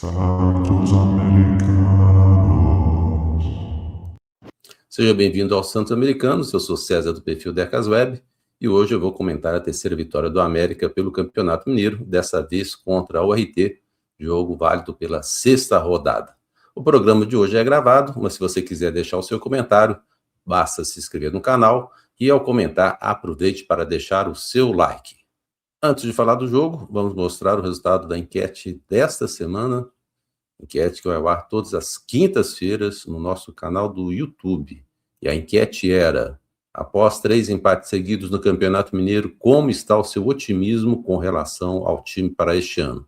Santos Americanos. Seja bem-vindo aos Santos Americanos, eu sou César do perfil Decas Web e hoje eu vou comentar a terceira vitória do América pelo Campeonato Mineiro, dessa vez contra a URT, jogo válido pela sexta rodada. O programa de hoje é gravado, mas se você quiser deixar o seu comentário, basta se inscrever no canal e ao comentar, aproveite para deixar o seu like. Antes de falar do jogo, vamos mostrar o resultado da enquete desta semana, enquete que vai ao ar todas as quintas-feiras no nosso canal do YouTube. E a enquete era: após 3 empates seguidos no Campeonato Mineiro, como está o seu otimismo com relação ao time para este ano?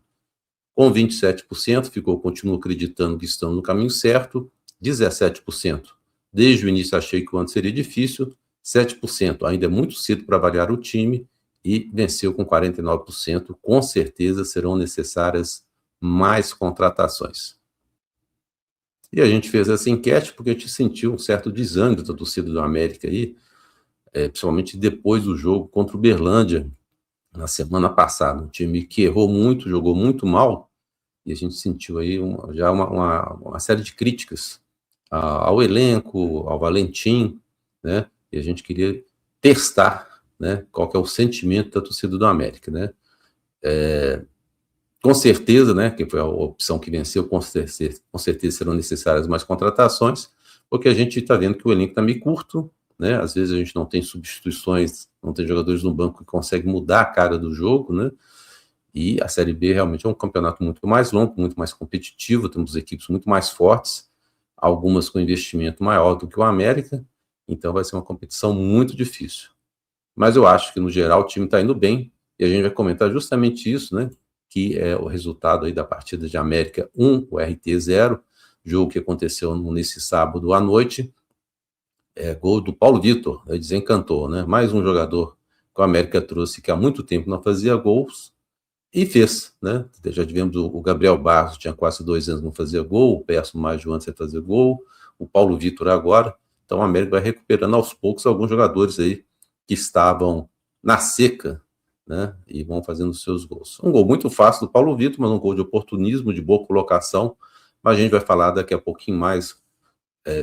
Com 27%, continuo acreditando que estamos no caminho certo, 17%. Desde o início achei que o ano seria difícil, 7%. Ainda é muito cedo para avaliar o time e venceu com 49%. Com certeza serão necessárias mais contratações. E a gente fez essa enquete porque a gente sentiu um certo desânimo da torcida do América aí, principalmente depois do jogo contra o Uberlândia, na semana passada. Um time que errou muito, jogou muito mal, e a gente sentiu aí já uma série de críticas ao elenco, ao Valentim, né? E a gente queria testar, né, qual que é o sentimento da torcida do América, né? Com certeza, né, que foi a opção que venceu, com certeza serão necessárias mais contratações, porque a gente está vendo que o elenco está meio curto, né? Às vezes a gente não tem substituições, não tem jogadores no banco que conseguem mudar a cara do jogo, né? E a Série B realmente é um campeonato muito mais longo, muito mais competitivo, temos equipes muito mais fortes, algumas com investimento maior do que o América, então vai ser uma competição muito difícil. Mas eu acho que, no geral, o time está indo bem, e a gente vai comentar justamente isso, né? Que é o resultado aí da partida de América 1, o RT 0, jogo que aconteceu nesse sábado à noite. Gol do Paulo Vitor, desencantou, né? Mais um jogador que o América trouxe que há muito tempo não fazia gols e fez, né? Já tivemos o Gabriel Barros, tinha quase 2 anos não fazia gol, o Perso mais de um ano sem fazer gol, o Paulo Vitor agora. Então o América vai recuperando aos poucos alguns jogadores aí que estavam na seca, né? E vão fazendo os seus gols. Um gol muito fácil do Paulo Vitor, mas um gol de oportunismo, de boa colocação. Mas a gente vai falar daqui a pouquinho mais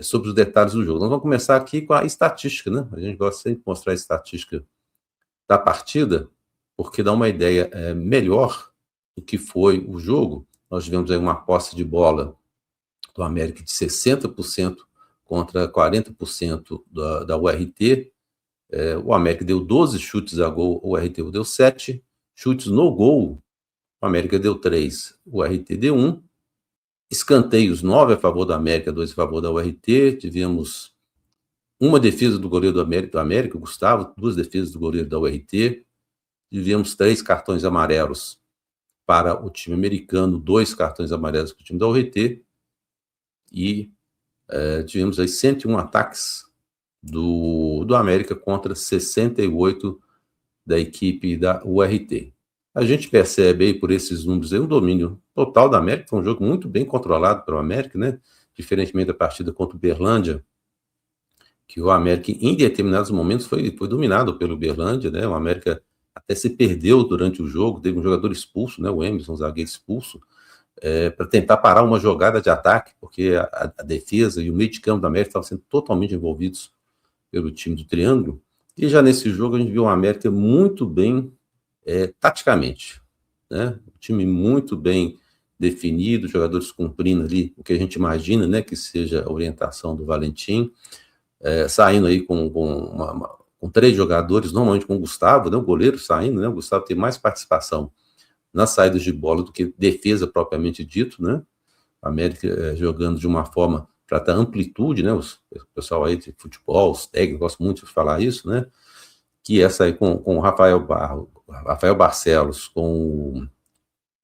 sobre os detalhes do jogo. Nós vamos começar aqui com a estatística, né? A gente gosta sempre de mostrar a estatística da partida, porque dá uma ideia melhor do que foi o jogo. Nós tivemos aí uma posse de bola do América de 60% contra 40% da URT. O América deu 12 chutes a gol, o URT deu 7. Chutes no gol, o América deu 3, o URT deu 1. Escanteios, 9 a favor da América, 2 a favor da URT. Tivemos uma defesa do goleiro do América, Gustavo, 2 defesas do goleiro da URT. Tivemos 3 cartões amarelos para o time americano, 2 cartões amarelos para o time da URT. E tivemos aí 101 ataques do América contra 68 da equipe da URT. A gente percebe aí por esses números aí um domínio total da América, foi um jogo muito bem controlado pelo América, né? Diferentemente da partida contra o Uberlândia, que o América em determinados momentos foi dominado pelo Uberlândia, né? O América até se perdeu durante o jogo, teve um jogador expulso, né? O Emerson, um zagueiro expulso, para tentar parar uma jogada de ataque, porque a defesa e o meio de campo da América estavam sendo totalmente envolvidos pelo time do Triângulo. E já nesse jogo a gente viu o América muito bem taticamente, né? Um time muito bem definido, jogadores cumprindo ali o que a gente imagina, né, que seja a orientação do Valentim, saindo aí com 3 jogadores, normalmente com o Gustavo, né, o goleiro saindo, né? O Gustavo tem mais participação nas saídas de bola do que defesa propriamente dito, né? A América jogando de uma forma para dar amplitude, né? O pessoal aí de futebol, os técnicos gostam muito de falar isso, né? Que essa aí com o Rafael Barcelos, com o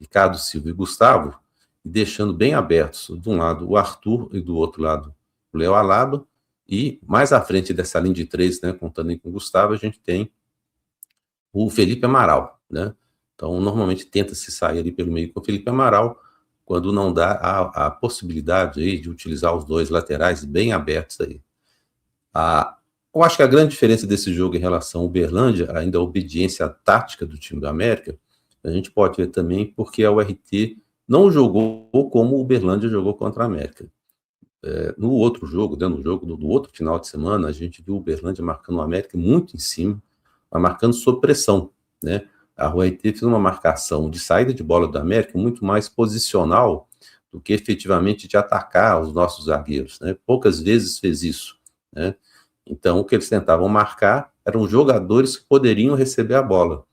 Ricardo Silva e Gustavo, deixando bem abertos, de um lado o Arthur e do outro lado o Léo Alaba, e mais à frente dessa linha de 3, né, contando com o Gustavo, a gente tem o Felipe Amaral, né? Então, normalmente tenta-se sair ali pelo meio com o Felipe Amaral, quando não dá a possibilidade aí de utilizar os 2 laterais bem abertos aí. Eu acho que a grande diferença desse jogo em relação ao Uberlândia, ainda a obediência tática do time da América, a gente pode ver também porque a URT não jogou como o Uberlândia jogou contra a América. No outro jogo, no jogo do outro final de semana, a gente viu o Uberlândia marcando o América muito em cima, mas marcando sob pressão, né? A URT fez uma marcação de saída de bola do América muito mais posicional do que efetivamente de atacar os nossos zagueiros, né? Poucas vezes fez isso, né? Então, o que eles tentavam marcar eram jogadores que poderiam receber a bola,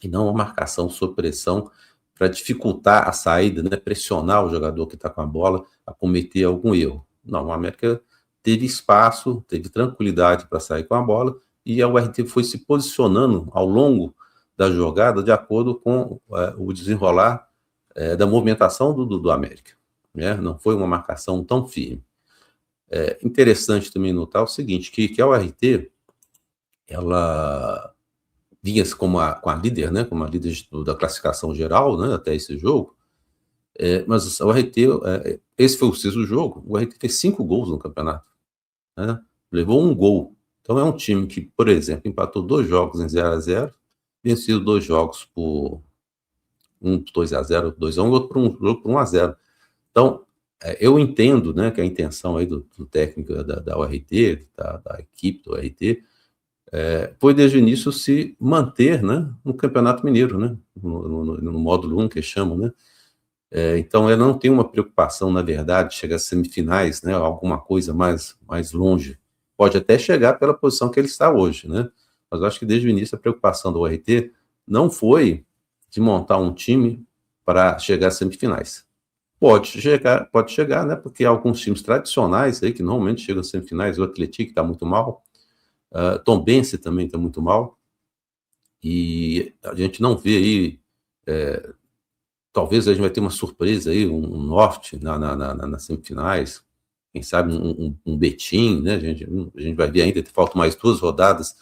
e não uma marcação sob pressão para dificultar a saída, né? Pressionar o jogador que está com a bola a cometer algum erro. Não, o América teve espaço, teve tranquilidade para sair com a bola, e a URT foi se posicionando ao longo da jogada de acordo com o desenrolar da movimentação do América, né? Não foi uma marcação tão firme. Interessante também notar o seguinte, que a URT, ela vinha com a líder, né, como a líder da classificação geral, né, até esse jogo, mas o RT, esse foi o sexto jogo, o RT fez 5 gols no campeonato, né, levou 1 gol. Então é um time que, por exemplo, empatou 2 jogos em 0-0, venceu 2 jogos por 2-0, 2-1, outro por um jogo por 1-0. Então, eu entendo, né, que a intenção aí do técnico da URT, da equipe do URT, foi desde o início se manter, né, no Campeonato Mineiro, né, no módulo 1 que chamam, né. Então ela não tem uma preocupação, na verdade, de chegar às semifinais, né, alguma coisa mais longe. Pode até chegar pela posição que ele está hoje, né, mas eu acho que desde o início a preocupação do URT não foi de montar um time para chegar às semifinais. Pode chegar, né, porque alguns times tradicionais aí, que normalmente chegam às semifinais, o Atlético está muito mal, Tombense também está muito mal, e a gente não vê aí, talvez a gente vai ter uma surpresa aí, um Norte nas semifinais, quem sabe um Betim, né, a gente vai ver ainda, faltam mais 2 rodadas,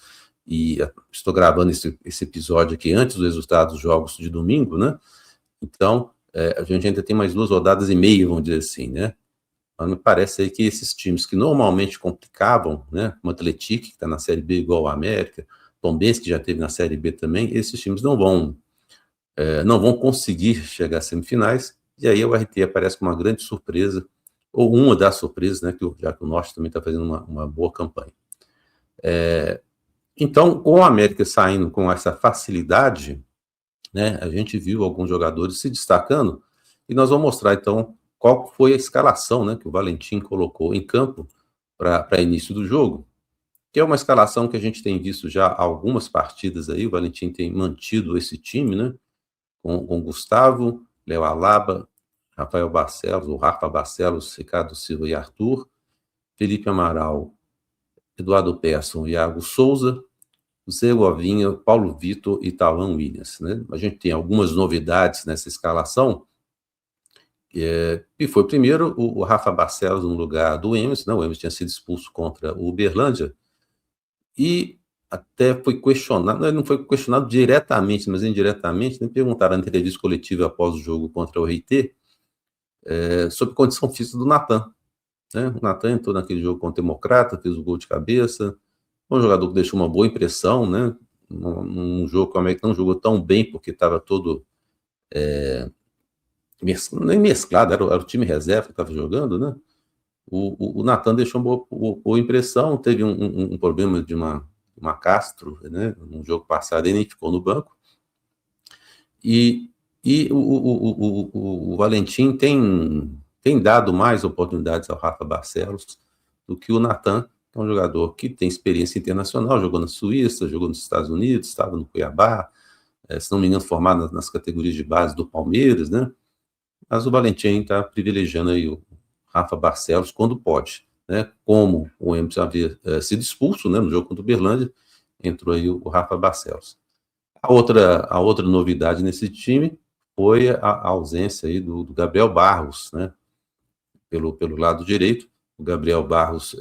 e estou gravando esse episódio aqui antes dos resultados dos jogos de domingo, né, então a gente ainda tem mais 2 rodadas e meia, vamos dizer assim, né. Mas me parece aí que esses times que normalmente complicavam, né, como o Atlético, que está na Série B igual o América, Tombense, que já teve na Série B também, esses times não vão conseguir chegar às semifinais, e aí o RT aparece com uma grande surpresa, ou uma das surpresas, né, já que o Norte também está fazendo uma boa campanha. Então, com o América saindo com essa facilidade, né, a gente viu alguns jogadores se destacando, e nós vamos mostrar, então, qual foi a escalação, né, que o Valentim colocou em campo para início do jogo, que é uma escalação que a gente tem visto já algumas partidas aí, o Valentim tem mantido esse time, né, com Gustavo, Léo Alaba, Rafael Barcelos, ou Rafa Barcelos, Ricardo Silva e Arthur, Felipe Amaral, Eduardo Persson, Iago Souza, Zé Govinha, Paulo Vitor e Tauan Williams, né? A gente tem algumas novidades nessa escalação, e foi primeiro o Rafa Barcelos no lugar do Emerson, né? O Emerson tinha sido expulso contra o Uberlândia, e até foi questionado, ele não foi questionado diretamente, mas indiretamente, né? Perguntaram na entrevista coletiva após o jogo contra o RT, sobre condição física do Natan, né? O Natan entrou naquele jogo contra o Democrata, fez o gol de cabeça, um jogador que deixou uma boa impressão, né? Num jogo que o América não jogou tão bem, porque estava todo nem mesclado, era o time reserva que estava jogando, né? O Natan deixou uma boa impressão, teve um problema de uma Castro, né? No jogo passado ele nem ficou no banco, e o Valentim tem dado mais oportunidades ao Rafa Barcelos do que o Natan, que é um jogador que tem experiência internacional, jogou na Suíça, jogou nos Estados Unidos, estava no Cuiabá, se não me engano, formado nas categorias de base do Palmeiras, né? Mas o Valentim está privilegiando aí o Rafa Barcelos quando pode, né? Como o Emerson havia sido expulso, né, no jogo contra o Uberlândia, entrou aí o Rafa Barcelos. A outra novidade nesse time foi a ausência aí do Gabriel Barros, né? Pelo lado direito, o Gabriel Barros,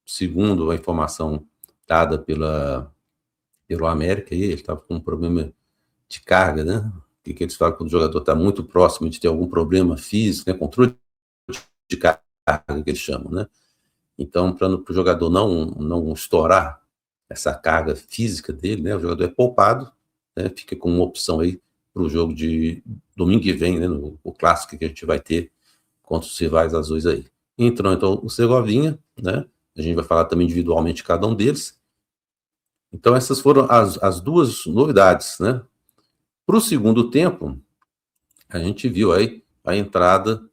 segundo a informação dada pelo América, ele estava com um problema de carga, né? Que eles falam quando o jogador está muito próximo de ter algum problema físico, né? Controle de carga, que eles chamam, né? Então, para o jogador não estourar essa carga física dele, né? O jogador é poupado, né? Fica com uma opção aí para o jogo de domingo que vem, né, o clássico que a gente vai ter contra os rivais azuis aí. Entrou então o Segovinha, né? A gente vai falar também individualmente de cada um deles. Então essas foram as duas novidades, né? Para o segundo tempo, a gente viu aí a entrada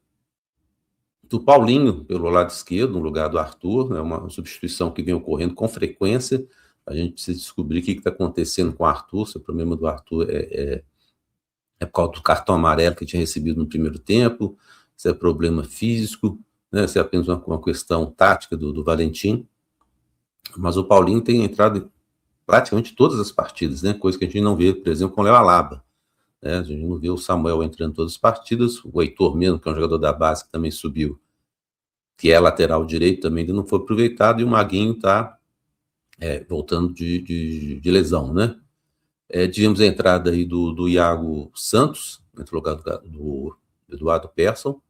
do Paulinho pelo lado esquerdo, no lugar do Arthur, né? Uma substituição que vem ocorrendo com frequência. A gente precisa descobrir o que está acontecendo com o Arthur, se o problema do Arthur é por causa do cartão amarelo que tinha recebido no primeiro tempo, se é problema físico, né? Se é apenas uma questão tática do Valentim. Mas o Paulinho tem entrado em praticamente todas as partidas, né? Coisa que a gente não vê, por exemplo, com o Léo Alaba. Né? A gente não vê o Samuel entrando em todas as partidas, o Heitor mesmo, que é um jogador da base, que também subiu, que é lateral direito, também ainda não foi aproveitado, e o Maguinho está voltando de lesão, né? Tivemos a entrada aí do Iago Santos, no lugar do Eduardo Persson.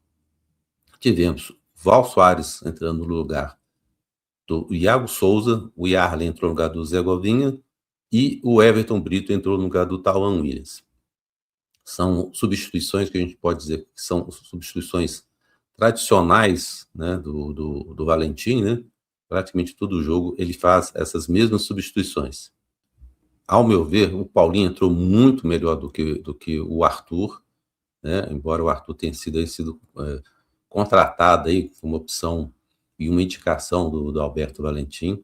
Tivemos Val Soares entrando no lugar do Iago Souza, o Yarley entrou no lugar do Zé Govinha, e o Everton Brito entrou no lugar do Tauan Williams. São substituições que a gente pode dizer que são substituições tradicionais, né, do Valentim, né? Praticamente todo jogo ele faz essas mesmas substituições. Ao meu ver, o Paulinho entrou muito melhor do que o Arthur, né? Embora o Arthur tenha sido contratado aí como opção e uma indicação do Alberto Valentim.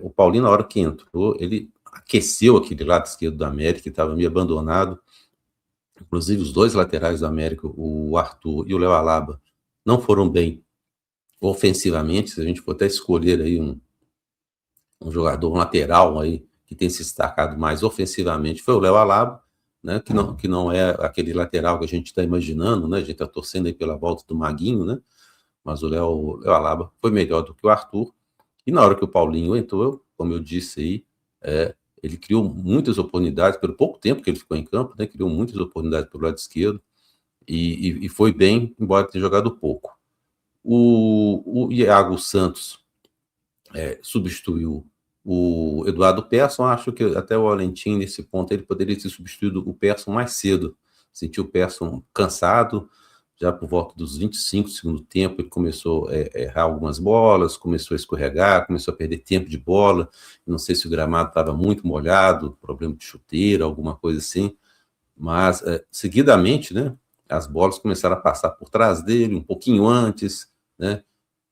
O Paulinho, na hora que entrou, ele aqueceu aquele lado esquerdo do América, que estava meio abandonado. Inclusive, os dois laterais do América, o Arthur e o Léo Alaba, não foram bem ofensivamente. Se a gente for até escolher aí um jogador, um lateral aí, que tem se destacado mais ofensivamente, foi o Léo Alaba, né, que não é aquele lateral que a gente está imaginando, né? A gente está torcendo aí pela volta do Maguinho, né? Mas o Léo Alaba foi melhor do que o Arthur. E na hora que o Paulinho entrou, como eu disse aí, ele criou muitas oportunidades, pelo pouco tempo que ele ficou em campo, né? Criou muitas oportunidades pelo lado esquerdo e foi bem, embora tenha jogado pouco. O Iago Santos substituiu o Eduardo Persson. Acho que até o Valentim, nesse ponto, ele poderia ter substituído o Persson mais cedo. Sentiu o Persson cansado, já por volta dos 25 do segundo tempo, ele começou a errar algumas bolas, começou a escorregar, começou a perder tempo de bola. Não sei se o gramado estava muito molhado, problema de chuteira, alguma coisa assim. Mas, seguidamente, né, as bolas começaram a passar por trás dele, um pouquinho antes, né?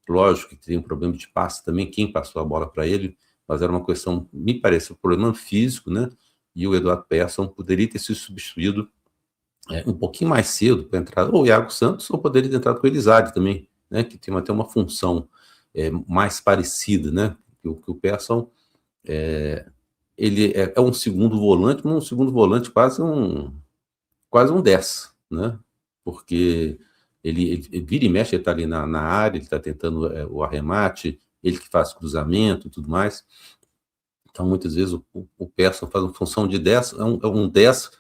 Lógico que tem um problema de passe também, quem passou a bola para ele, mas era uma questão, me parece, um problema físico, né? E o Eduardo Persson poderia ter sido substituído um pouquinho mais cedo para entrar, ou o Iago Santos, ou poderia ter entrado com o Elisade também, né? Que tem até uma função mais parecida, né? Que o Persson ele é um segundo volante, mas um segundo volante quase um 10, né? Porque ele vira e mexe, ele está ali na área, ele está tentando o arremate, ele que faz cruzamento e tudo mais. Então, muitas vezes, o Persson faz uma função de 10, é um 10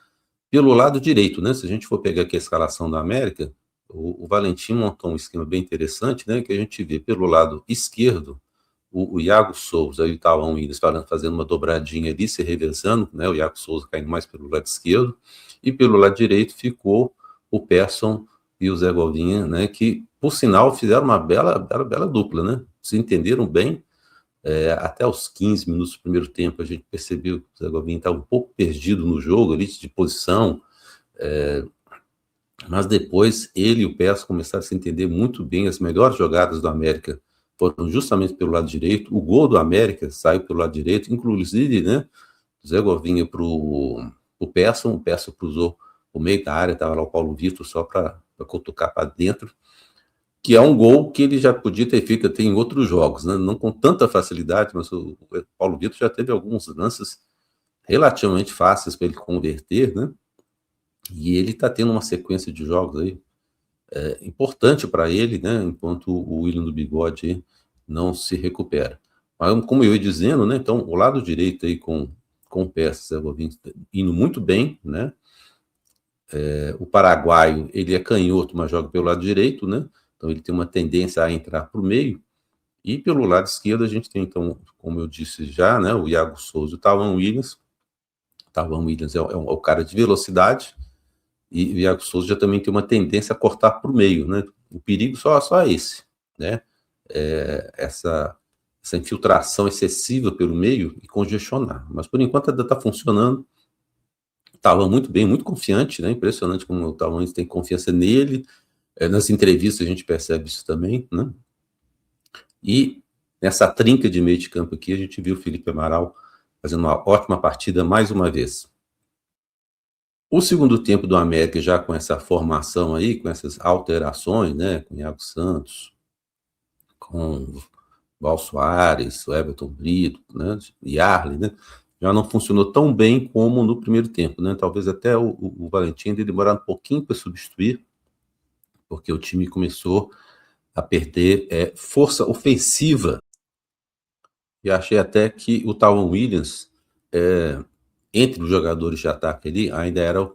pelo lado direito, né? Se a gente for pegar aqui a escalação da América, o Valentim montou um esquema bem interessante, né? Que a gente vê pelo lado esquerdo o Iago Souza e o Tauan Williams fazendo uma dobradinha ali, se revezando, né? O Iago Souza caindo mais pelo lado esquerdo, e pelo lado direito ficou o Persson e o Zé Govinha, né? Que, por sinal, fizeram uma bela dupla, né? Se entenderam bem. Até os 15 minutos do primeiro tempo, a gente percebeu que o Zé Govinha estava um pouco perdido no jogo ali, de posição, mas depois ele e o Persson começaram a se entender muito bem. As melhores jogadas do América foram justamente pelo lado direito. O gol do América saiu pelo lado direito, inclusive, né? O Zé Govinha para o Persson cruzou o meio da área, estava lá o Paulo Vitor só para cutucar para dentro, que é um gol que ele já podia ter feito até em outros jogos, né? Não com tanta facilidade, mas o Paulo Vitor já teve alguns lances relativamente fáceis para ele converter, né? E ele está tendo uma sequência de jogos aí importante para ele, né? Enquanto o William do Bigode aí não se recupera. Mas, como eu ia dizendo, né? Então, o lado direito aí com o Persson indo muito bem, né? O paraguaio, ele é canhoto, mas joga pelo lado direito, né? Então, ele tem uma tendência a entrar para o meio. E pelo lado esquerdo, a gente tem, então, como eu disse já, né? O Iago Souza e o Tauan Williams, Tavan Williams é o cara de velocidade, e o Iago Souza já também tem uma tendência a cortar para o meio, né? O perigo só é esse, né? Essa infiltração excessiva pelo meio e congestionar. Mas por enquanto ainda está funcionando. Estava muito bem, muito confiante, né? Impressionante como o Tavan tem confiança nele. Nas entrevistas a gente percebe isso também, né? E nessa trinca de meio de campo aqui, a gente viu o Felipe Amaral fazendo uma ótima partida mais uma vez. O segundo tempo do América, já com essa formação aí, com essas alterações, né? Com o Iago Santos, com o Val Soares, o Everton Brito, né? Yarley, né? Já não funcionou tão bem como no primeiro tempo, né? Talvez até o Valentim ainda demorar um pouquinho para substituir, porque o time começou a perder força ofensiva. E achei até que o Tavan Williams, entre os jogadores de ataque ali, ainda era o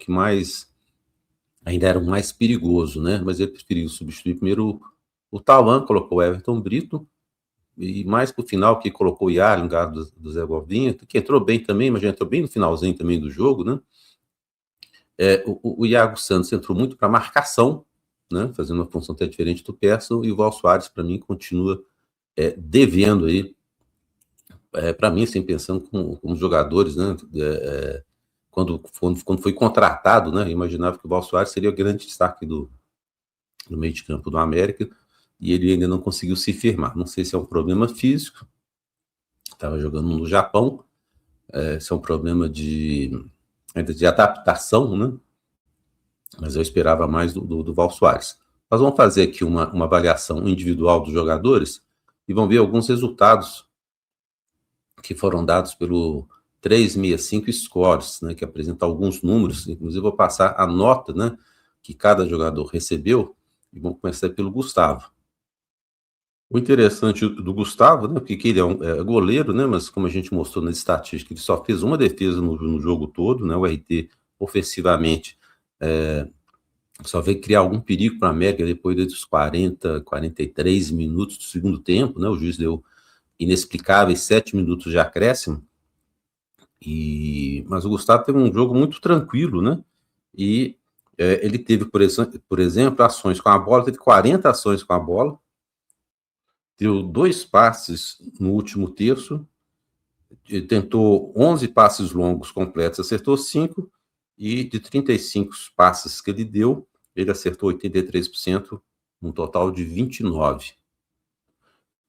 mais perigoso, né? Mas ele preferiu substituir primeiro o Tavan, colocou o Everton Brito, e mais pro final que colocou o Yarley no lugar do Zé Govinha, que entrou bem também, mas já entrou bem no finalzinho também do jogo, né? O Iago Santos entrou muito para marcação, né? Fazendo uma função até diferente do Persson, e o Val Soares, para mim, continua devendo aí, para mim, assim, pensando como jogadores, né? Quando foi contratado, né? Eu imaginava que o Val Soares seria o grande destaque do meio de campo do América, e ele ainda não conseguiu se firmar. Não sei se é um problema físico, estava jogando no Japão, se é um problema de adaptação, né? Mas eu esperava mais do Val Soares. Nós vamos fazer aqui uma avaliação individual dos jogadores e vamos ver alguns resultados que foram dados pelo 365 Scores, né, que apresenta alguns números. Inclusive, vou passar a nota, né, que cada jogador recebeu, e vamos começar pelo Gustavo. O interessante do Gustavo, né, porque ele é goleiro, né, mas como a gente mostrou na estatística, ele só fez uma defesa no jogo todo, né, o RT ofensivamente só veio criar algum perigo para a América depois dos 40, 43 minutos do segundo tempo, né, o juiz deu inexplicáveis 7 minutos de acréscimo, mas o Gustavo teve um jogo muito tranquilo, né, e ele teve, por exemplo, ações com a bola, teve 40 ações com a bola, deu 2 passes no último terço, tentou 11 passes longos completos, acertou 5, e de 35 passes que ele deu, ele acertou 83%, um total de 29.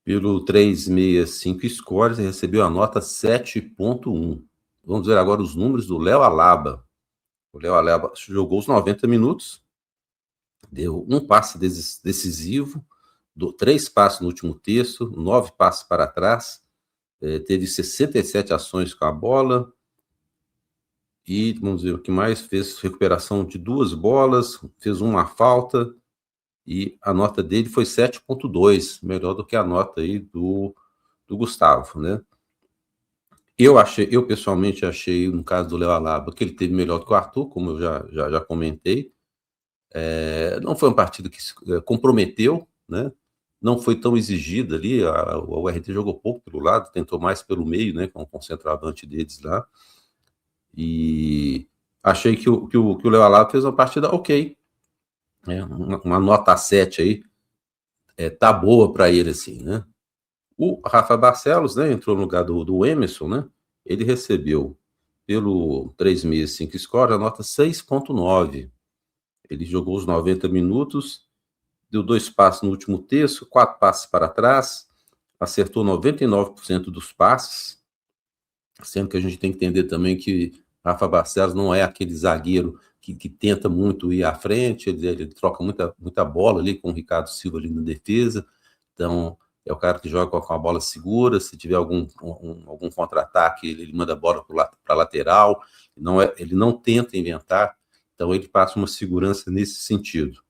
Pelo 365 Scores, ele recebeu a nota 7.1. Vamos ver agora os números do Léo Alaba. O Léo Alaba jogou os 90 minutos, deu um passe decisivo, 3 passes no último terço, 9 passes para trás, teve 67 ações com a bola, e vamos ver o que mais, fez recuperação de 2 bolas, fez uma falta, e a nota dele foi 7.2, melhor do que a nota aí do Gustavo, né? Eu pessoalmente achei, no caso do Léo Alaba, que ele teve melhor do que o Arthur, como eu já comentei. Não foi uma partida que se comprometeu, né? Não foi tão exigida ali, o RT jogou pouco pelo lado, tentou mais pelo meio, né, com o centroavante deles lá, e achei que o Léo Alaba fez uma partida ok, né? Uma nota 7 aí, tá boa para ele, assim, né? O Rafa Barcelos, né, entrou no lugar do Emerson, né? Ele recebeu pelo 365 Score a nota 6.9. Ele jogou os 90 minutos, deu 2 passes no último terço, 4 passes para trás, acertou 99% dos passes, sendo que a gente tem que entender também que Rafa Barcelos não é aquele zagueiro que tenta muito ir à frente, ele troca muita bola ali com o Ricardo Silva ali na defesa, então é o cara que joga com a bola segura, se tiver algum contra-ataque, ele manda a bola para a lateral, ele não tenta inventar, então ele passa uma segurança nesse sentido.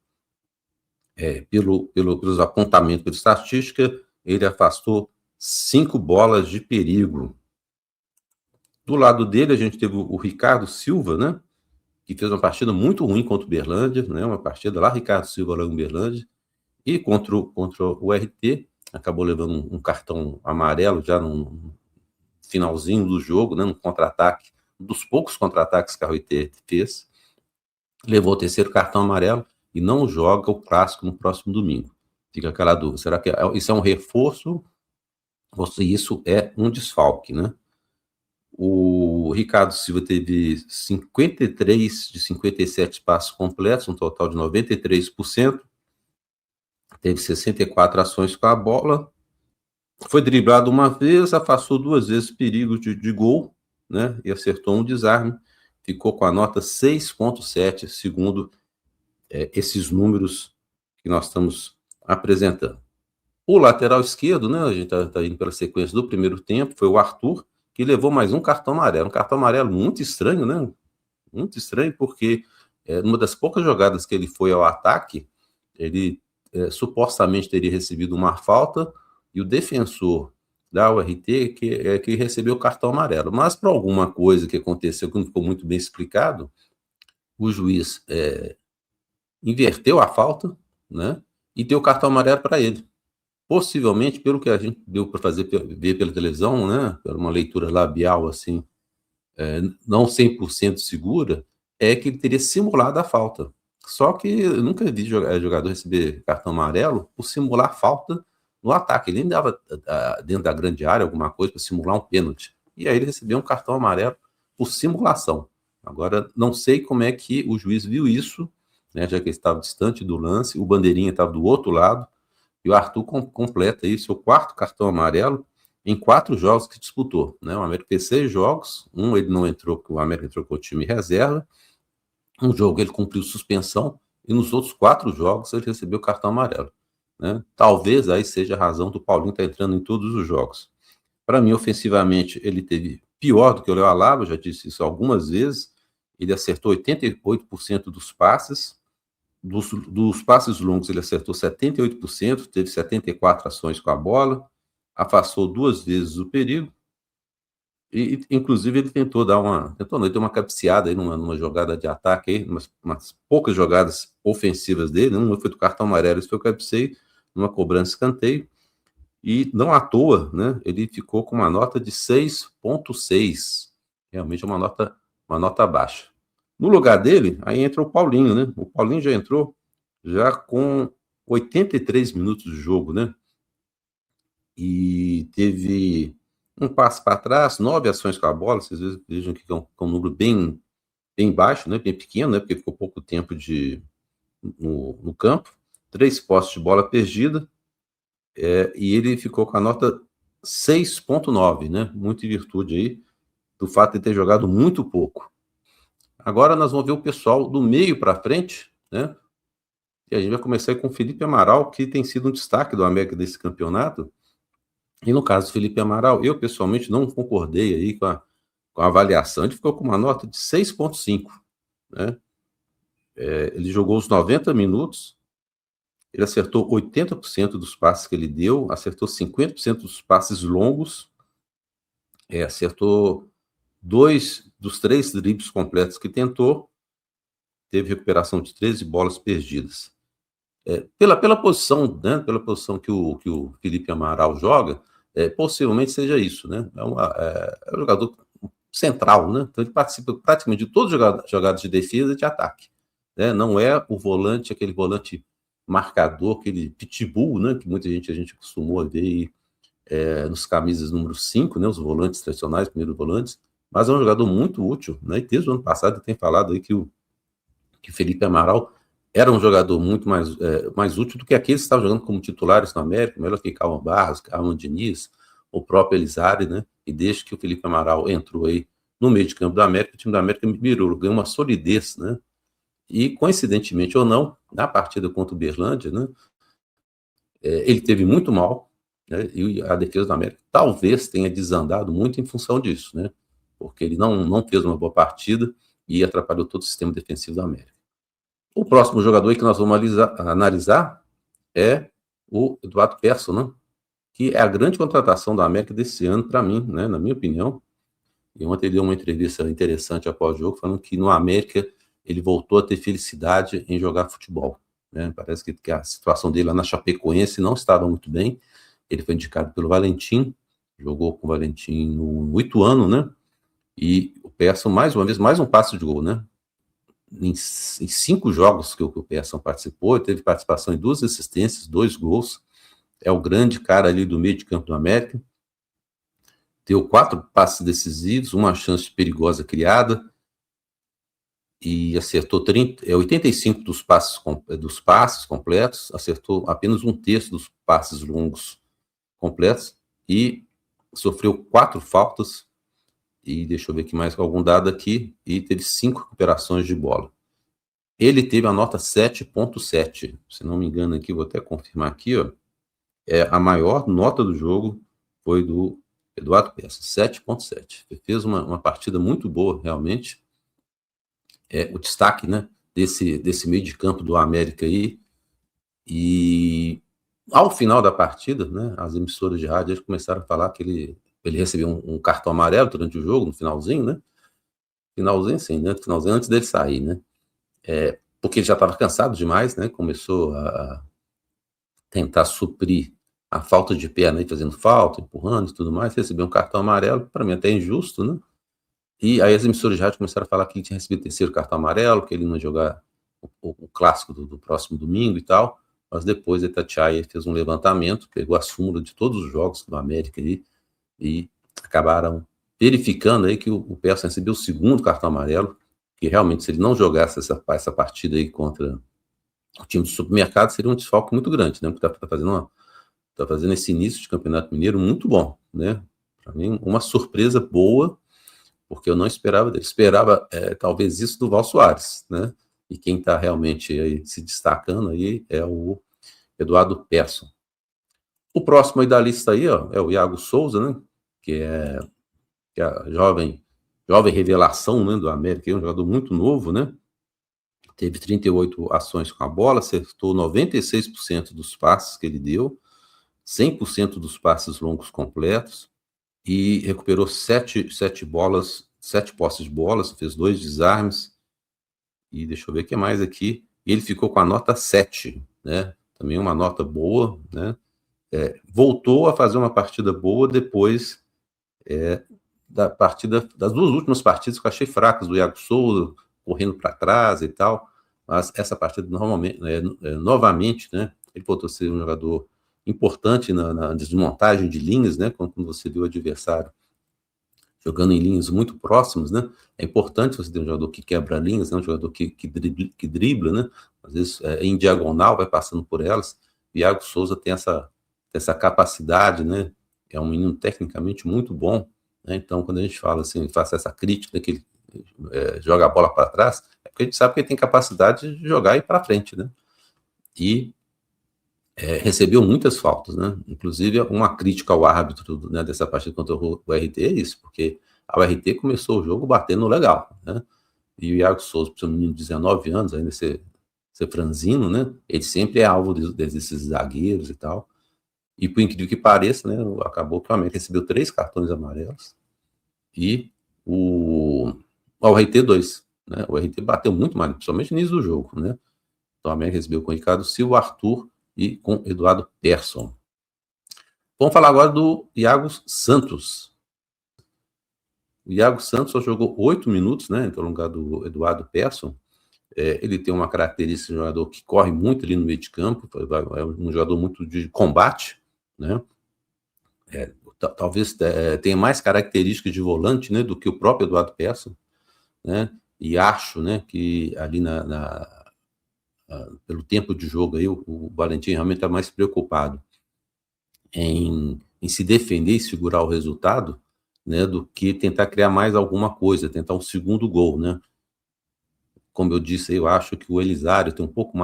Pelos apontamentos, pela estatística, ele afastou 5 bolas de perigo. Do lado dele, a gente teve o Ricardo Silva, né, que fez uma partida muito ruim contra o Uberlândia, né, uma partida lá, Ricardo Silva lá em Uberlândia, e contra o RT, acabou levando um cartão amarelo já no finalzinho do jogo, né, no contra-ataque, dos poucos contra-ataques que a Rui fez, levou o terceiro cartão amarelo e não joga o clássico no próximo domingo. Fica aquela dúvida, será que isso é um reforço ou se isso é um desfalque, né? O Ricardo Silva teve 53 de 57 passes completos, um total de 93%, teve 64 ações com a bola, foi driblado uma vez, afastou 2 vezes perigo de gol, né? E acertou um desarme, ficou com a nota 6,7, segundo esses números que nós estamos apresentando. O lateral esquerdo, né? A gente está indo pela sequência do primeiro tempo, foi o Arthur, que levou mais um cartão amarelo. Um cartão amarelo muito estranho, né? Muito estranho, porque numa das poucas jogadas que ele foi ao ataque, ele supostamente teria recebido uma falta, e o defensor da URT que recebeu o cartão amarelo. Mas, por alguma coisa que aconteceu, que não ficou muito bem explicado, o juiz inverteu a falta, né? E deu o cartão amarelo para ele. Possivelmente, pelo que a gente deu para ver pela televisão, né? Era uma leitura labial, assim, não 100% segura, é que ele teria simulado a falta. Só que eu nunca vi jogador receber cartão amarelo por simular falta no ataque. Ele nem dava dentro da grande área alguma coisa para simular um pênalti. E aí ele recebeu um cartão amarelo por simulação. Agora, não sei como é que o juiz viu isso, né, já que ele estava distante do lance, o bandeirinha estava do outro lado, e o Arthur completa aí seu 4º cartão amarelo em 4 jogos que disputou, né? O América fez 6 jogos, ele não entrou, porque o América entrou com o time reserva, um jogo ele cumpriu suspensão, e nos outros 4 jogos ele recebeu cartão amarelo, né? Talvez aí seja a razão do Paulinho estar entrando em todos os jogos. Para mim, ofensivamente, ele teve pior do que o Léo Alaba, já disse isso algumas vezes, ele acertou 88% dos passes, dos passes longos ele acertou 78%, teve 74 ações com a bola, afastou 2 vezes o perigo, e inclusive ele tentou dar uma cabeceada aí numa jogada de ataque, aí, umas poucas jogadas ofensivas dele, uma foi do cartão amarelo, isso foi o cabeceio, numa cobrança de escanteio, e não à toa, né, ele ficou com uma nota de 6,6, realmente é uma nota baixa. No lugar dele, aí entra o Paulinho, né? O Paulinho já entrou já com 83 minutos de jogo, né? E teve um passe para trás, 9 ações com a bola, vocês vejam que é um número bem baixo, né? Bem pequeno, né? Porque ficou pouco tempo no campo, 3 posses de bola perdida, e ele ficou com a nota 6,9, né? Muito em virtude aí do fato de ter jogado muito pouco. Agora nós vamos ver o pessoal do meio para frente, né? E a gente vai começar com o Felipe Amaral, que tem sido um destaque do América desse campeonato. E no caso do Felipe Amaral, eu pessoalmente não concordei aí com a avaliação. Ele ficou com uma nota de 6,5, né? Ele jogou os 90 minutos, ele acertou 80% dos passes que ele deu, acertou 50% dos passes longos, acertou 2 dos 3 dribles completos que tentou, teve recuperação de 13 bolas perdidas. Pela posição, né, pela posição que o Felipe Amaral joga, possivelmente seja isso, né? É um jogador central, né? Então ele participa praticamente de todas as jogadas de defesa e de ataque, né? Não é o volante, aquele volante marcador, aquele pitbull, né? Que muita gente a gente acostumou a ver aí, nos camisas número 5, né? Os volantes tradicionais, primeiros volantes, mas é um jogador muito útil, né? E desde o ano passado tem falado aí que o Felipe Amaral era um jogador muito mais útil do que aqueles que estavam jogando como titulares no América, melhor que Calma Barros, Calma Diniz, o próprio Elizari, né? E desde que o Felipe Amaral entrou aí no meio de campo do América, o time do América mirou, ganhou uma solidez, né? E, coincidentemente ou não, na partida contra o Berlândia, né? Ele teve muito mal, né? E a defesa do América talvez tenha desandado muito em função disso, né? Porque ele não fez uma boa partida e atrapalhou todo o sistema defensivo do América. O próximo jogador que nós vamos analisar é o Eduardo Persson, né? Que é a grande contratação da América desse ano, para mim, né? Na minha opinião. E ontem ele deu uma entrevista interessante após o jogo, falando que no América ele voltou a ter felicidade em jogar futebol, né? Parece que a situação dele lá na Chapecoense não estava muito bem. Ele foi indicado pelo Valentim, jogou com o Valentim no Ituano, né? E Persson, mais uma vez, mais um passe de gol, né? Em 5 jogos que o Persson participou, ele teve participação em 2 assistências, 2 gols. É o grande cara ali do meio de campo do América. Deu 4 passes decisivos, uma chance perigosa criada e acertou 85 dos passes completos, acertou apenas 1/3 dos passes longos completos e sofreu 4 faltas e deixa eu ver aqui mais algum dado aqui, e teve 5 recuperações de bola. Ele teve a nota 7.7, se não me engano aqui, vou até confirmar aqui, ó, a maior nota do jogo foi do Eduardo Persson, 7.7. Ele fez uma partida muito boa, realmente. O destaque, né, desse meio de campo do América aí. E ao final da partida, né, as emissoras de rádio começaram a falar que ele recebeu um cartão amarelo durante o jogo, no finalzinho, né? Finalzinho, sim, né? Finalzinho antes dele sair, né? Porque ele já estava cansado demais, né? Começou a tentar suprir a falta de perna aí, fazendo falta, empurrando e tudo mais, recebeu um cartão amarelo, para mim até injusto, né? E aí as emissoras de rádio começaram a falar que ele tinha recebido o 3º cartão amarelo, que ele não ia jogar o clássico do próximo domingo e tal, mas depois a Itatiaia fez um levantamento, pegou a súmula de todos os jogos do América aí, e acabaram verificando aí que o Persson recebeu o 2º cartão amarelo, que realmente se ele não jogasse essa partida aí contra o time do supermercado, seria um desfalque muito grande, né? Porque tá fazendo esse início de Campeonato Mineiro muito bom, né? Para mim, uma surpresa boa, porque eu não esperava dele. Esperava, talvez, isso do Val Soares, né? E quem está realmente aí se destacando aí é o Eduardo Persson. O próximo aí da lista aí, ó, é o Iago Souza, né? Que é a jovem revelação, né, do América, um jogador muito novo, né? Teve 38 ações com a bola, acertou 96% dos passes que ele deu, 100% dos passes longos completos e recuperou 7 posses de bolas, fez 2 desarmes e deixa eu ver o que mais aqui. E ele ficou com a nota 7, né? Também uma nota boa, né? Voltou a fazer uma partida boa depois das 2 últimas partidas que eu achei fracas do Iago Souza, correndo para trás e tal, mas essa partida novamente, né, ele voltou a ser um jogador importante na desmontagem de linhas, né, quando você vê o adversário jogando em linhas muito próximas, né, é importante você ter um jogador que quebra linhas, né, um jogador que dribla, né, às vezes em diagonal, vai passando por elas. O Iago Souza tem essa capacidade, né, é um menino tecnicamente muito bom, né, então quando a gente fala assim, faça essa crítica que ele joga a bola para trás, é porque a gente sabe que ele tem capacidade de jogar e ir para frente, né, e recebeu muitas faltas, né? Inclusive uma crítica ao árbitro, né, dessa partida contra o RT é isso, porque a RT começou o jogo batendo legal, né? E o Iago Souza, por ser um menino de 19 anos, ainda ser franzino, né? Ele sempre é alvo desses zagueiros e tal. E por incrível que pareça, né, acabou que o América recebeu 3 cartões amarelos e o RT 2, né? O RT bateu muito mal, principalmente no início do jogo, né? Então o América recebeu com o Ricardo Silva, o Arthur e com Eduardo Persson. Vamos falar agora do Iago Santos. O Iago Santos só jogou 8 minutos, né, no lugar do Eduardo Persson. Ele tem uma característica de jogador que corre muito ali no meio de campo, é um jogador muito de combate, né? Talvez tenha mais características de volante, né, do que o próprio Eduardo Persson, né? E acho, né, que ali pelo tempo de jogo aí, o Valentim realmente está mais preocupado em se defender e segurar o resultado, né, do que tentar criar mais alguma coisa, tentar um segundo gol, né? Como eu disse, eu acho que o Elisário tem um pouco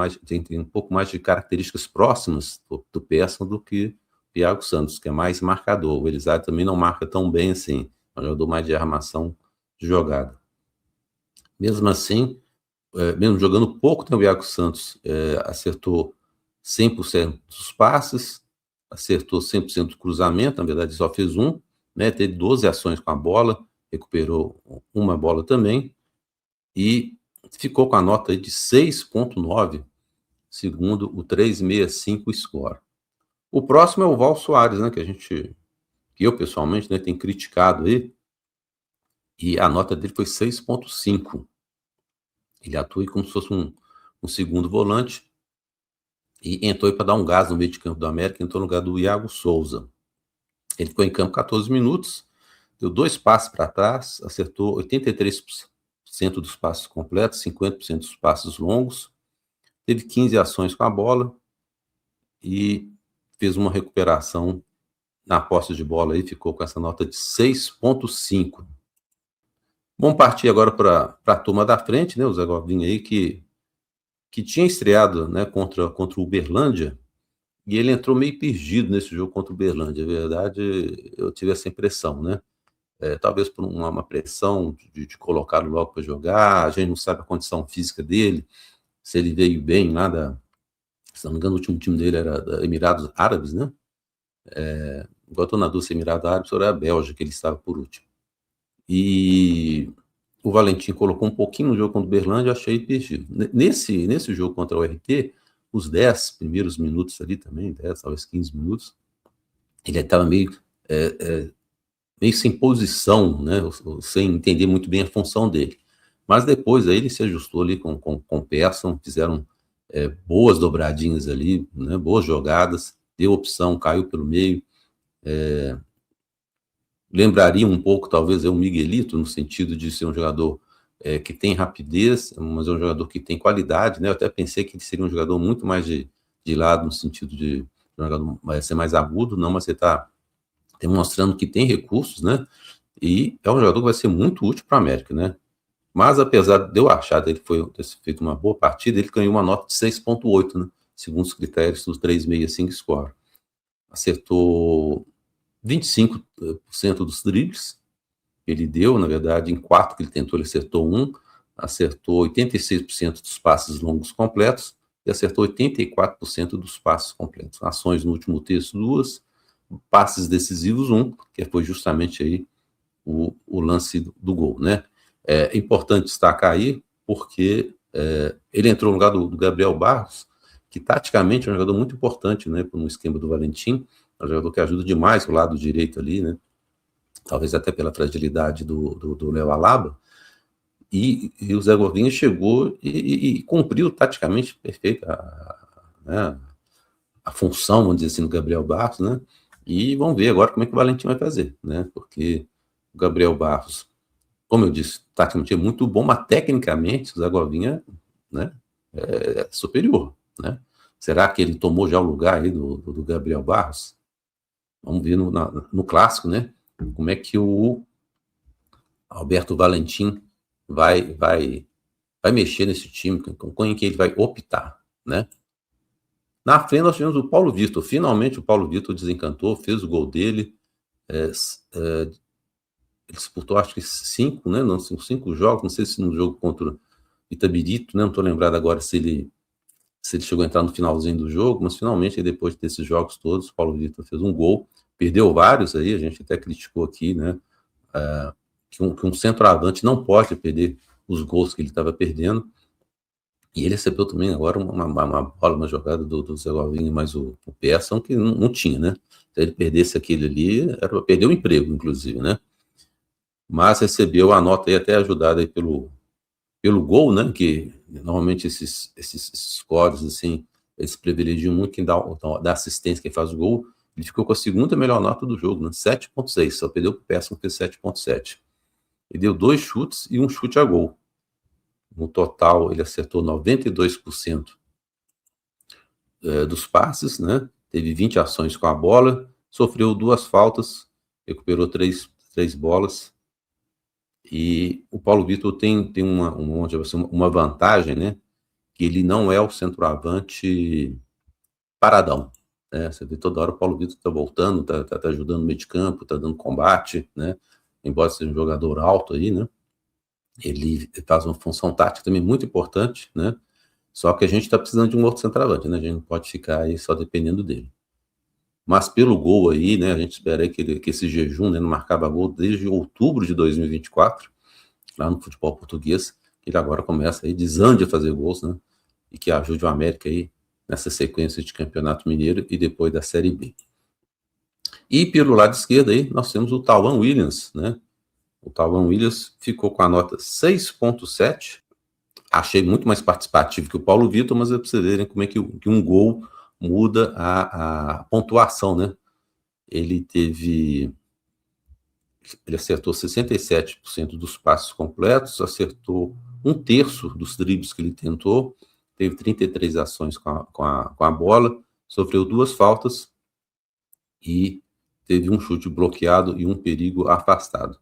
mais de características próximas do Persson do que o Iago Santos, que é mais marcador. O Elisário também não marca tão bem assim, é um jogador mais de armação de jogada. Mesmo assim, mesmo jogando pouco, o Iago Santos acertou 100% dos passes, acertou 100% do cruzamento, na verdade só fez um, né, teve 12 ações com a bola, recuperou uma bola também, e ficou com a nota aí de 6.9, segundo o 365 Score. O próximo é o Val Soares, né, que eu pessoalmente, né, tenho criticado aí, e a nota dele foi 6,5. Ele atua como se fosse um segundo volante, e entrou para dar um gás no meio de campo do América, entrou no lugar do Iago Souza. Ele ficou em campo 14 minutos, deu 2 passes para trás, acertou 83% dos passes completos, 50% dos passes longos, teve 15 ações com a bola e fez uma recuperação na posse de bola aí, ficou com essa nota de 6,5. Vamos partir agora para a turma da frente, né, o Zé Govinho aí, que tinha estreado, né, contra o Uberlândia, e ele entrou meio perdido nesse jogo contra o Uberlândia. É verdade, eu tive essa impressão, né? Talvez por uma pressão de colocá-lo logo para jogar, a gente não sabe a condição física dele, se ele veio bem lá se não me engano, o último time dele era da Emirados Árabes, né? Agora estou na dúvida se Emirados Árabes ou era a Bélgica, que ele estava por último. E o Valentim colocou um pouquinho no jogo contra o Uberlândia, eu achei perdido. Nesse jogo contra o RT, os 10 primeiros minutos ali também, 10, talvez 15 minutos, ele estava meio sem posição, né, sem entender muito bem a função dele. Mas depois aí ele se ajustou ali com o Persson, fizeram boas dobradinhas ali, né, boas jogadas, deu opção, caiu pelo meio. Lembraria um pouco, talvez, o Miguelito, no sentido de ser um jogador que tem rapidez, mas é um jogador que tem qualidade, né? Eu até pensei que ele seria um jogador muito mais de lado, no sentido de um jogador ser mais agudo, não, mas você está demonstrando que tem recursos, né? E é um jogador que vai ser muito útil para a América, né? Mas apesar de eu achar dele ter feito uma boa partida, ele ganhou uma nota de 6,8, né? Segundo os critérios do 365 Score. Acertou 25% dos dribles, ele deu, na verdade, em 4 que ele tentou, ele acertou 1, acertou 86% dos passes longos completos e acertou 84% dos passes completos. Ações no último terço, 2, passes decisivos, 1, que foi justamente aí o lance do gol, né? É importante destacar aí, porque ele entrou no lugar do Gabriel Barros, que taticamente é um jogador muito importante, né, no esquema do Valentim, é um jogador que ajuda demais o lado direito ali, né? Talvez até pela fragilidade do Léo Alaba, e o Zé Govinha chegou e cumpriu taticamente perfeito a função, vamos dizer assim, do Gabriel Barros, né? E vamos ver agora como é que o Valentim vai fazer, né? Porque o Gabriel Barros, como eu disse, taticamente é muito bom, mas tecnicamente o Zé Govinha, né, é superior, né? Será que ele tomou já o lugar aí do Gabriel Barros? Vamos ver no clássico, né? Como é que o Alberto Valentim vai mexer nesse time, com quem que ele vai optar, né? Na frente nós tivemos o Paulo Vitor. Finalmente o Paulo Vitor desencantou, fez o gol dele. Ele disputou acho que 5, né? Não, 5 jogos, não sei se no jogo contra o Itabirito, né? Não estou lembrado agora se ele chegou a entrar no finalzinho do jogo, mas finalmente, depois desses jogos todos, o Paulo Vitor fez um gol, perdeu vários aí, a gente até criticou aqui, né? Que um centroavante não pode perder os gols que ele estava perdendo. E ele recebeu também agora uma bola, uma jogada do Zé Govinha, mas o Persson que não tinha, né? Se ele perdesse aquele ali, era para perder o emprego, inclusive, né? Mas recebeu a nota aí até ajudada aí pelo gol, né? Que normalmente esses scores, assim, eles privilegiam muito quem dá assistência, quem faz o gol. Ele ficou com a segunda melhor nota do jogo, né? 7,6, só perdeu para o Persson, que fez 7,7. Ele deu 2 chutes e um chute a gol. No total, ele acertou 92% dos passes, né? Teve 20 ações com a bola, sofreu 2 faltas, recuperou 3 bolas. E o Paulo Vitor tem uma vantagem, né? Que ele não é o centroavante paradão. Né? Você vê toda hora o Paulo Vitor está voltando, tá ajudando no meio de campo, está dando combate, né? Embora seja um jogador alto aí, né? Ele faz uma função tática também muito importante, né? Só que a gente está precisando de um outro centroavante, né? A gente não pode ficar aí só dependendo dele. Mas pelo gol aí, né? A gente espera aí que esse jejum, né, não marcava gol desde outubro de 2024, lá no futebol português, que ele agora começa aí, desande a fazer gols, né? E que ajude o América aí nessa sequência de Campeonato Mineiro e depois da Série B. E pelo lado esquerdo aí, nós temos o Tauan Williams, né? O Tauan Williams ficou com a nota 6.7. Achei muito mais participativo que o Paulo Vitor, mas é para vocês verem como é que um gol muda a pontuação, né? Ele acertou 67% dos passes completos, acertou 1/3 dos dribles que ele tentou, teve 33 ações com a bola, sofreu 2 faltas e teve um chute bloqueado e um perigo afastado.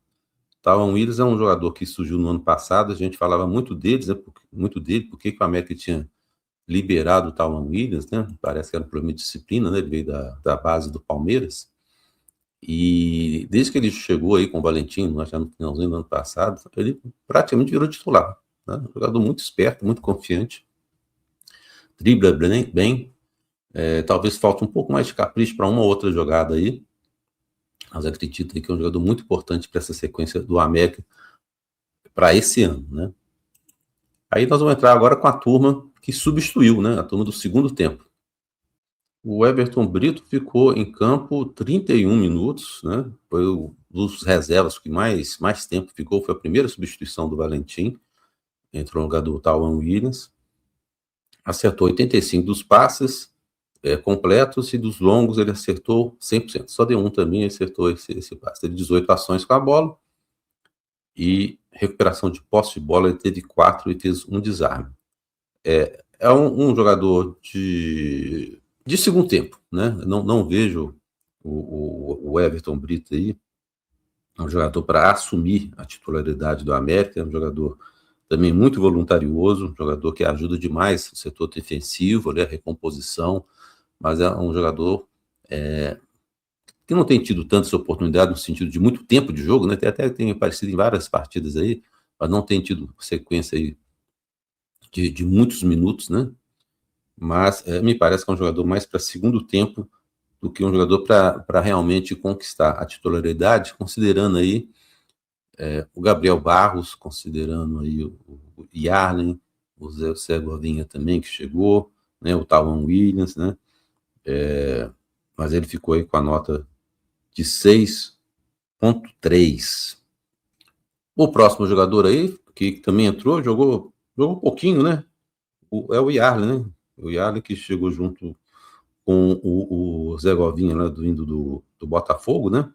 Tauan Williams é um jogador que surgiu no ano passado, a gente falava muito deles, né, porque o América tinha liberado o Tauan Williams, né? Parece que era um problema de disciplina, né? Ele veio da base do Palmeiras. E desde que ele chegou aí com o Valentim, nós já no finalzinho do ano passado, ele praticamente virou titular. Né? Um jogador muito esperto, muito confiante, dribla bem. Talvez falte um pouco mais de capricho para uma ou outra jogada aí, mas acredito que é um jogador muito importante para essa sequência do América para esse ano, né? Aí nós vamos entrar agora com a turma que substituiu, né? A turma do segundo tempo. O Everton Brito ficou em campo 31 minutos, né? Foi dos reservas que mais tempo ficou, foi a primeira substituição do Valentim, entrou no lugar do Tauan Williams, acertou 85 dos passes completos e dos longos ele acertou 100%. Só deu um também, ele acertou esse passe. Teve 18 ações com a bola e recuperação de posse de bola ele teve 4 e fez um desarme. É um jogador de segundo tempo, né? Não vejo o Everton Brito aí, é um jogador para assumir a titularidade do América, é um jogador também muito voluntarioso, um jogador que ajuda demais o setor defensivo, a recomposição, mas é um jogador que não tem tido tantas oportunidades no sentido de muito tempo de jogo, né? Até tem aparecido em várias partidas aí, mas não tem tido sequência aí de muitos minutos, né? Mas me parece que é um jogador mais para segundo tempo do que um jogador para realmente conquistar a titularidade, considerando aí o Gabriel Barros, considerando aí o Yarlen, o Zé Segovinha também, que chegou, né, o Tauan Williams, né? Mas ele ficou aí com a nota de 6.3. O próximo jogador aí, que também entrou, jogou um pouquinho, né? É o Yarlen, né? O Yarlen que chegou junto com o Zé Govinha, né, vindo do Botafogo, né?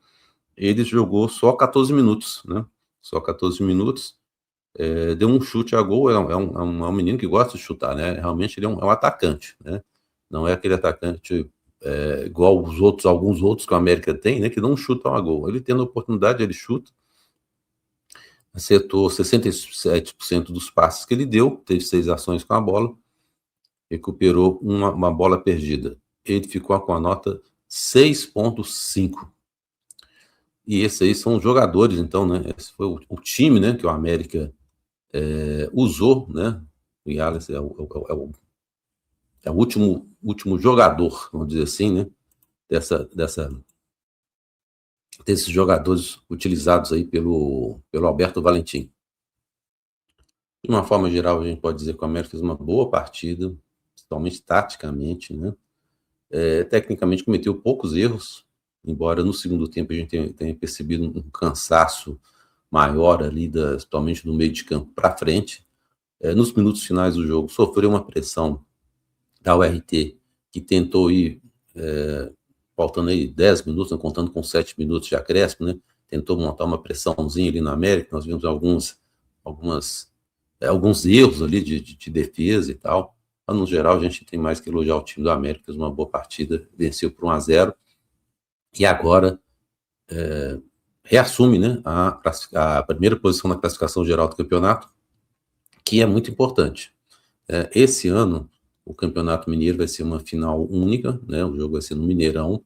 Ele jogou só 14 minutos, né? Só 14 minutos. Deu um chute a gol, é um menino que gosta de chutar, né? Realmente ele é um atacante, né? Não é aquele atacante igual alguns outros que o América tem, né? Que não chutam a gol. Ele tendo a oportunidade, ele chuta. Acertou 67% dos passes que ele deu, teve 6 ações com a bola, recuperou uma bola perdida. Ele ficou com a nota 6.5. E esses aí são os jogadores, então, né? Esse foi o time, né, que o América usou, né? O Yales é o último jogador, vamos dizer assim, né? Desses jogadores utilizados aí pelo Alberto Valentim. De uma forma geral, a gente pode dizer que o América fez uma boa partida, principalmente taticamente, né? Tecnicamente cometeu poucos erros, embora no segundo tempo a gente tenha percebido um cansaço maior ali, principalmente no meio de campo para frente. Nos minutos finais do jogo, sofreu uma pressão da URT, que tentou ir, faltando aí 10 minutos, né, contando com 7 minutos de acréscimo, né? Tentou montar uma pressãozinha ali na América, nós vimos alguns erros ali de defesa e tal. Mas, no geral, a gente tem mais que elogiar o time do América, fez uma boa partida, venceu por 1-0, e agora reassume, né, a primeira posição na classificação geral do campeonato, que é muito importante. Esse ano, o Campeonato Mineiro vai ser uma final única, né, o jogo vai ser no Mineirão,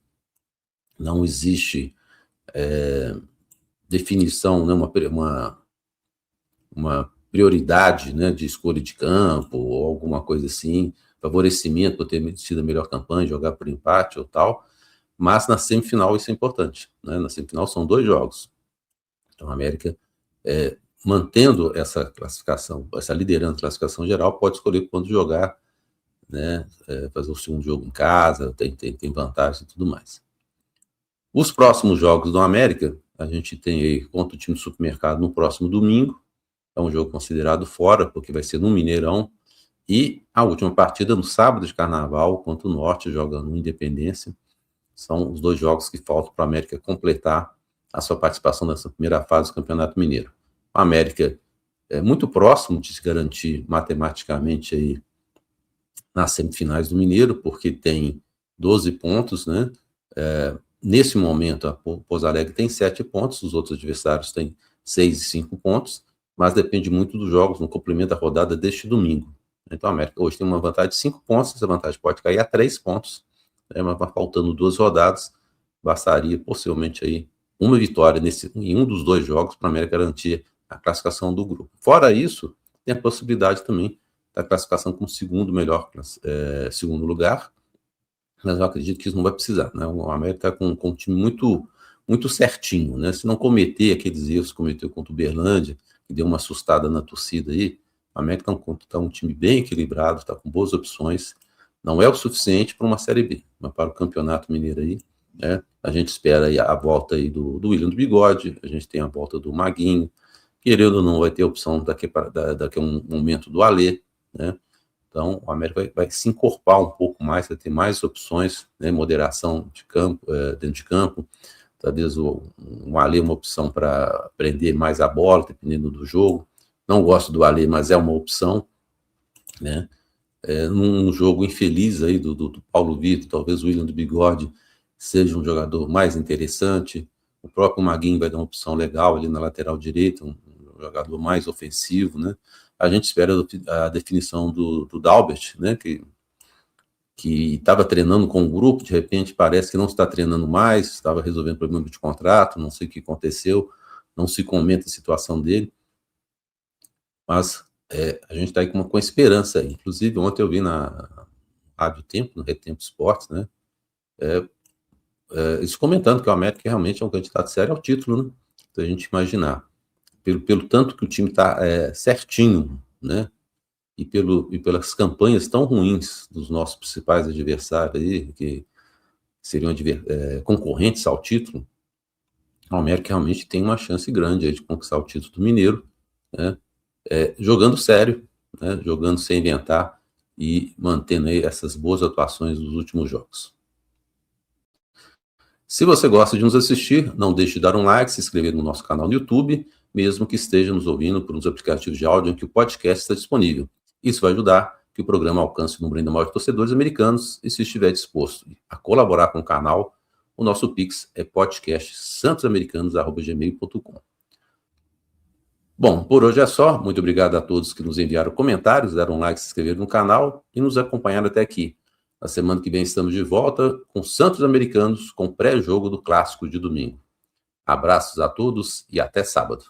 não existe definição, né, uma prioridade, né, de escolha de campo ou alguma coisa assim, favorecimento por ter tido a melhor campanha, jogar por empate ou tal, mas na semifinal isso é importante, né? Na semifinal são 2 jogos. Então a América, mantendo essa classificação, essa liderança da classificação geral, pode escolher quando jogar, né, fazer o segundo jogo em casa, tem vantagem e tudo mais. Os próximos jogos do América, A gente tem aí contra o time do Supermercado no próximo domingo. É um jogo considerado fora, porque vai ser no Mineirão. E a última partida no sábado de Carnaval, contra o Norte, jogando no Independência. São os 2 jogos que faltam para a América completar a sua participação nessa primeira fase do Campeonato Mineiro. A América é muito próximo de se garantir matematicamente aí nas semifinais do Mineiro, porque tem 12 pontos, né? Nesse momento, a Pouso Alegre tem 7 pontos, os outros adversários têm 6 e 5 pontos, mas depende muito dos jogos no complemento da rodada deste domingo. Então, a América hoje tem uma vantagem de 5 pontos, essa vantagem pode cair a 3 pontos, mas faltando 2 rodadas, bastaria possivelmente aí uma vitória em um dos 2 jogos para a América garantir a classificação do grupo. Fora isso, tem a possibilidade também da classificação como segundo lugar, mas eu acredito que isso não vai precisar, né? O América está com um time muito certinho, né? Se não cometer aqueles erros que cometeu contra o Uberlândia, que deu uma assustada na torcida aí, o América está um time bem equilibrado, está com boas opções, não é o suficiente para uma Série B, mas para o Campeonato Mineiro aí, né? A gente espera aí a volta aí do William do Bigode, a gente tem a volta do Maguinho, querendo ou não, vai ter a opção daqui a um momento do Alê, né? Então, o América vai se encorpar um pouco mais, vai ter mais opções, né? Moderação de campo, dentro de campo, talvez o Alê uma opção para prender mais a bola, dependendo do jogo. Não gosto do Alê, mas é uma opção, né? Num jogo infeliz aí do Paulo Vitor, talvez o William do Bigode seja um jogador mais interessante. O próprio Maguinho vai dar uma opção legal ali na lateral direita, um jogador mais ofensivo, né? A gente espera a definição do Dalbert, né? Que estava treinando com o grupo, de repente parece que não está treinando mais, estava resolvendo problema de contrato, não sei o que aconteceu, não se comenta a situação dele, mas a gente está aí com esperança aí. Inclusive, ontem eu vi na Rádio Tempo, no Retempo Esportes, né? Eles comentando que o América realmente é um candidato sério ao título, né? Então a gente imaginar, pelo tanto que o time está certinho, né? E pelas campanhas tão ruins dos nossos principais adversários aí, que seriam concorrentes ao título, o América realmente tem uma chance grande aí de conquistar o título do Mineiro, né? Jogando sério, né? Jogando sem inventar e mantendo aí essas boas atuações dos últimos jogos. Se você gosta de nos assistir, não deixe de dar um like, se inscrever no nosso canal no YouTube, mesmo que esteja nos ouvindo por uns aplicativos de áudio em que o podcast está disponível. Isso vai ajudar que o programa alcance um número ainda maior de torcedores americanos e, se estiver disposto a colaborar com o canal, o nosso Pix é podcastsantosamericanos@gmail.com. Bom, por hoje é só. Muito obrigado a todos que nos enviaram comentários, deram um like, se inscreveram no canal e nos acompanharam até aqui. Na semana que vem estamos de volta com Santos Americanos, com pré-jogo do Clássico de domingo. Abraços a todos e até sábado.